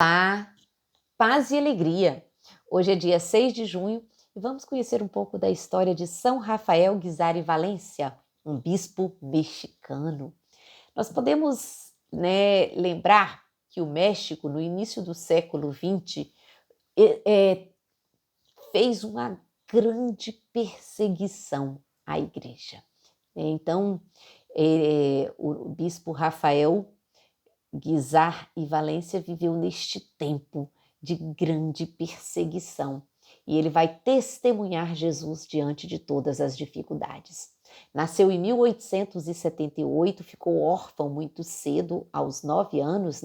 Olá, paz e alegria. Hoje é dia 6 de junho e vamos conhecer um pouco da história de São Rafael Guizar Valência, um bispo mexicano. Nós podemos, lembrar que o México, no início do século XX, fez uma grande perseguição à igreja. Então, o bispo Rafael Guizar e Valência viveu neste tempo de grande perseguição e ele vai testemunhar Jesus diante de todas as dificuldades. Nasceu em 1878, ficou órfão muito cedo, aos 9 anos,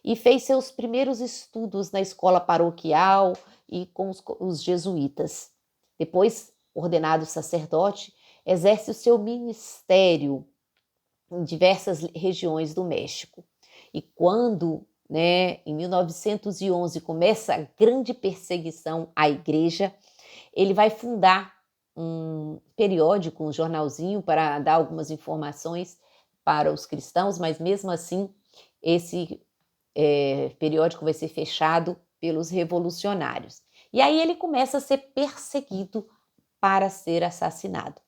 e fez seus primeiros estudos na escola paroquial e com os jesuítas. Depois, ordenado sacerdote, exerce o seu ministério em diversas regiões do México. E quando, em 1911, começa a grande perseguição à igreja, ele vai fundar um periódico, um jornalzinho, para dar algumas informações para os cristãos, mas mesmo assim, esse periódico vai ser fechado pelos revolucionários. E aí ele começa a ser perseguido para ser assassinado.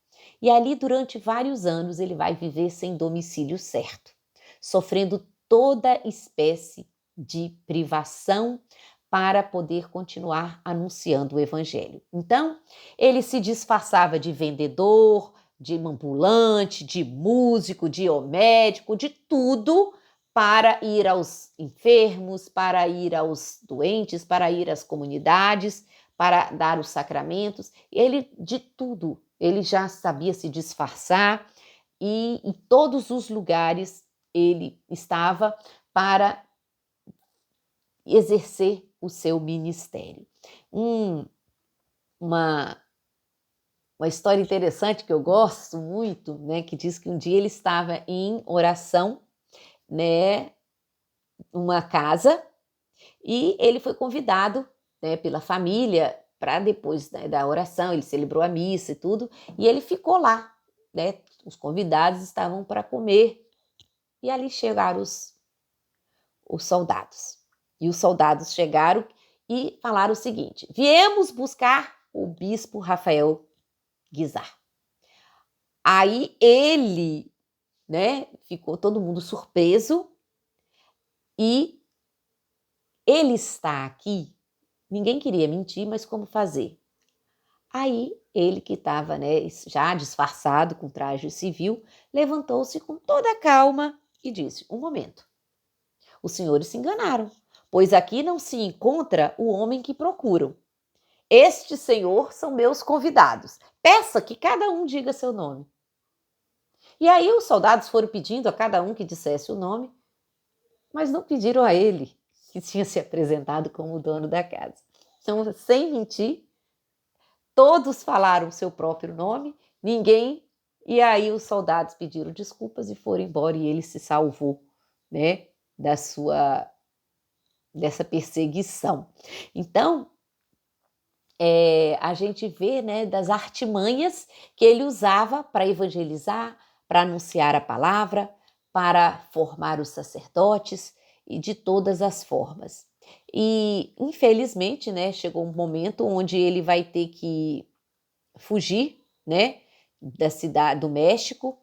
E ali, durante vários anos, ele vai viver sem domicílio certo, sofrendo toda espécie de privação para poder continuar anunciando o evangelho. Então, ele se disfarçava de vendedor, de ambulante, de músico, de médico, de tudo, para ir aos enfermos, para ir aos doentes, para ir às comunidades, para dar os sacramentos. Ele, de tudo, ele já sabia se disfarçar e em todos os lugares ele estava para exercer o seu ministério. Uma história interessante que eu gosto muito, que diz que um dia ele estava em oração, numa casa, e ele foi convidado, pela família para depois, da oração, ele celebrou a missa e tudo, e ele ficou lá, os convidados estavam para comer, e ali chegaram os soldados. E os soldados chegaram e falaram o seguinte: viemos buscar o bispo Rafael Guizar. Aí ele, ficou todo mundo surpreso, e ele está aqui. Ninguém queria mentir, mas como fazer? Aí ele, que estava, já disfarçado com traje civil, levantou-se com toda a calma e disse: um momento, os senhores se enganaram, pois aqui não se encontra o homem que procuram. Este senhor são meus convidados. Peça que cada um diga seu nome. E aí os soldados foram pedindo a cada um que dissesse o nome, mas não pediram a ele, que tinha se apresentado como o dono da casa. Então, sem mentir, todos falaram o seu próprio nome, ninguém. E aí os soldados pediram desculpas e foram embora, e ele se salvou, dessa perseguição. Então, a gente vê, das artimanhas que ele usava para evangelizar, para anunciar a palavra, para formar os sacerdotes, e de todas as formas. E, infelizmente, chegou um momento onde ele vai ter que fugir, da cidade do México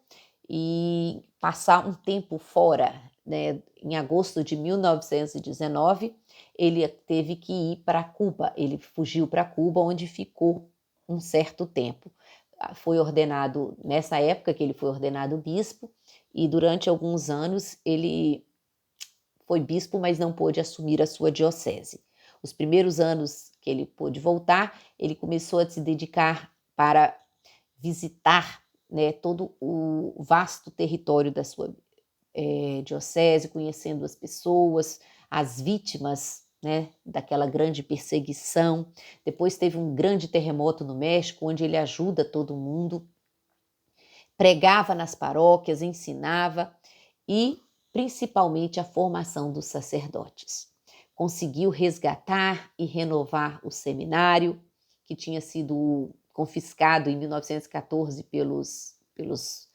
e passar um tempo fora, Em agosto de 1919, ele teve que ir para Cuba. Ele fugiu para Cuba, onde ficou um certo tempo. Foi ordenado, nessa época que ele foi ordenado bispo, e durante alguns anos ele foi bispo, mas não pôde assumir a sua diocese. Os primeiros anos que ele pôde voltar, ele começou a se dedicar para visitar, todo o vasto território da sua diocese, conhecendo as pessoas, as vítimas, daquela grande perseguição. Depois teve um grande terremoto no México, onde ele ajuda todo mundo, pregava nas paróquias, ensinava, e principalmente a formação dos sacerdotes. Conseguiu resgatar e renovar o seminário, que tinha sido confiscado em 1914 pelos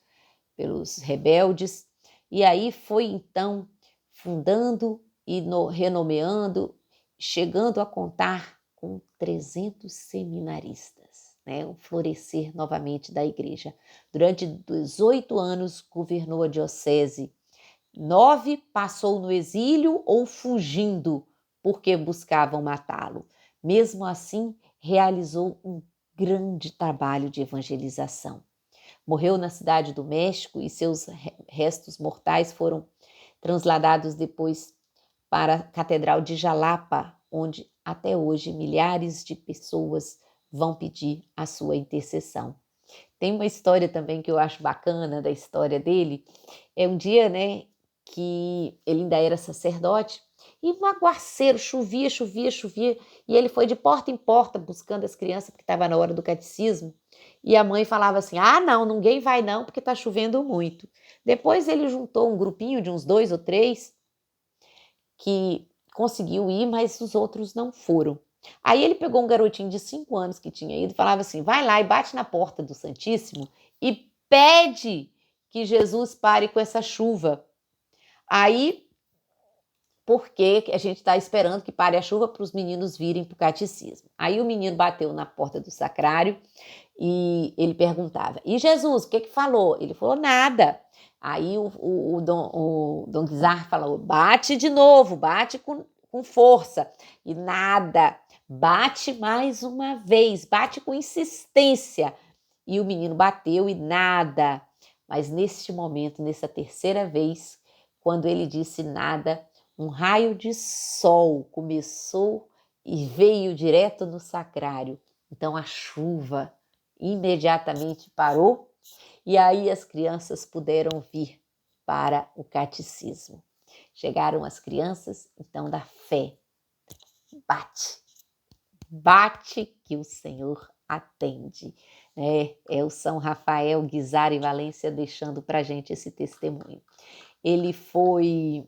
rebeldes, e aí foi então fundando e renomeando, chegando a contar com 300 seminaristas, né? O florescer novamente da igreja. Durante 18 anos governou a diocese. 9 passou no exílio ou fugindo, porque buscavam matá-lo. Mesmo assim, realizou um grande trabalho de evangelização. Morreu na cidade do México e seus restos mortais foram transladados depois para a Catedral de Jalapa, onde até hoje milhares de pessoas vão pedir a sua intercessão. Tem uma história também que eu acho bacana da história dele. É um dia, né, que ele ainda era sacerdote e um aguaceiro, chovia, e ele foi de porta em porta buscando as crianças porque estava na hora do catecismo. E a mãe falava assim: ah, não, ninguém vai não porque está chovendo muito. Depois ele juntou um grupinho de uns 2 ou 3 que conseguiu ir, mas os outros não foram. Aí ele pegou um garotinho de 5 anos que tinha ido e falava assim: vai lá e bate na porta do Santíssimo e pede que Jesus pare com essa chuva. Aí, porque a gente está esperando que pare a chuva para os meninos virem para o catecismo. Aí o menino bateu na porta do sacrário e ele perguntava: e Jesus, o que falou? Ele falou: nada. Aí o Dom Guizar falou: bate de novo, bate com força. E nada, bate mais uma vez, bate com insistência. E o menino bateu e nada. Mas neste momento, nessa terceira vez, quando ele disse nada, um raio de sol começou e veio direto no sacrário. Então a chuva imediatamente parou e aí as crianças puderam vir para o catecismo. Chegaram as crianças, então da fé. Bate, bate que o Senhor atende. É o São Rafael Guizar e Valência deixando para a gente esse testemunho. Ele foi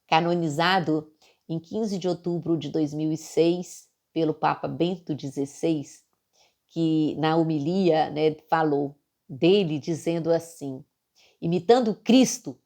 canonizado em 15 de outubro de 2006 pelo Papa Bento XVI, que na homilia, né, falou dele dizendo assim: imitando Cristo,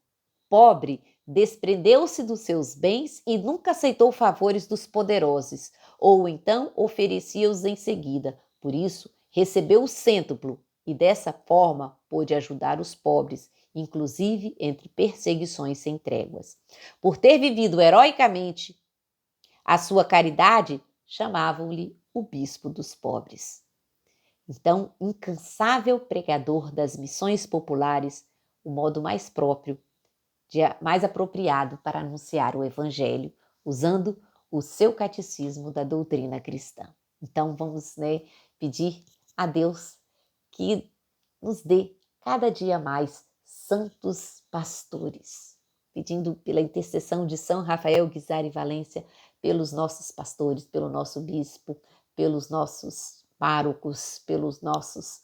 pobre, desprendeu-se dos seus bens e nunca aceitou favores dos poderosos, ou então oferecia-os em seguida. Por isso, recebeu o cêntuplo e dessa forma pôde ajudar os pobres, inclusive entre perseguições sem tréguas. Por ter vivido heroicamente a sua caridade, chamavam-lhe o bispo dos pobres. Então, incansável pregador das missões populares, o modo mais próprio, mais apropriado para anunciar o evangelho, usando o seu catecismo da doutrina cristã. Então, vamos, né, pedir a Deus que nos dê cada dia mais santos pastores, pedindo pela intercessão de São Rafael Guizar e Valência, pelos nossos pastores, pelo nosso bispo, pelos nossos párocos, pelos nossos,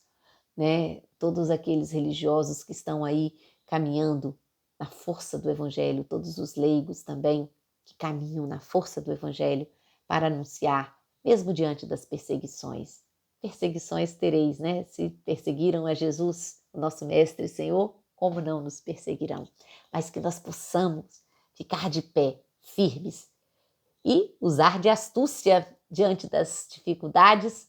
né, todos aqueles religiosos que estão aí caminhando na força do evangelho, todos os leigos também que caminham na força do evangelho para anunciar, mesmo diante das perseguições. Perseguições tereis, né? Se perseguiram a Jesus, o nosso Mestre e Senhor, como não nos perseguirão? Mas que nós possamos ficar de pé, firmes, e usar de astúcia diante das dificuldades,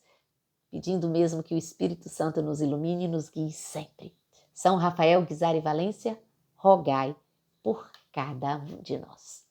pedindo mesmo que o Espírito Santo nos ilumine e nos guie sempre. São Rafael Guizar e Valência, rogai por cada um de nós.